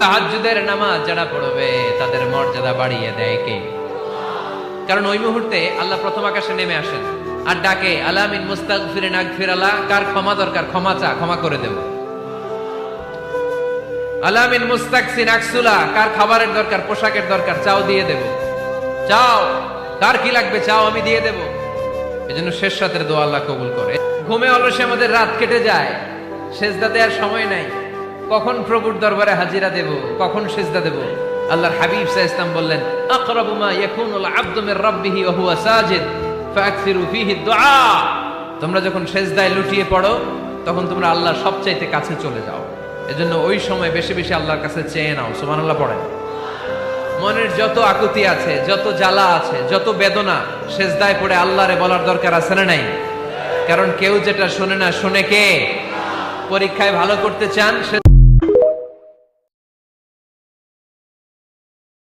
তাহাজ্জুদের নামাজ যারা পড়বে তাদের মর্যাদা বাড়িয়ে দেয় কে? কারণ ওই মুহূর্তে আল্লাহ প্রথম আকাশে নেমে আসেন আর ডাকে, আলামিন মুস্তাগফিরিন আগফিরালা, কার ক্ষমা দরকার ক্ষমা চা, ক্ষমা করে দেব। আলামিন মুস্তাকসিন আকসুলা, কার খাবারের দরকার পোশাকের দরকার চাও দিয়ে দেব। চাও, কার কি লাগবে চাও আমি দিয়ে দেব। এজন্য শেষ রাতের দোয়া আল্লাহ কবুল করে। ঘুমে অলসে আমাদের রাত কেটে যায়, সেজদা দেওয়ার সময় নাই। কখন প্রভুর দরবারে হাজিরা দেব, কখন সেজদা দেব? আল্লাহর হাবিব সাল্লাল্লাহু আলাইহি ওয়াসাল্লাম বললেন, আকরাবু মা ইয়াকুনুল আবদু মির রাব্বিহি ওয়া হুয়া সাজিদ ফাকসিরু ফীহি দুআ। তোমরা যখন সেজদায় লুটিয়ে পড়ো তখন তোমরা আল্লাহর সবচাইতে কাছে চলে যাও। এজন্য ওই সময় বেশি বেশি আল্লাহর কাছে চেয়ে নাও। সুবহানাল্লাহ পড়েন। মনের যত আকুতি আছে, যত জ্বালা আছে, যত বেদনা, সেজদায় পড়ে আল্লাহরে বলার দরকার আছে না নাই? কারণ কেউ যেটা শোনে না, শোনে কে? পরীক্ষায় ভালো করতে চান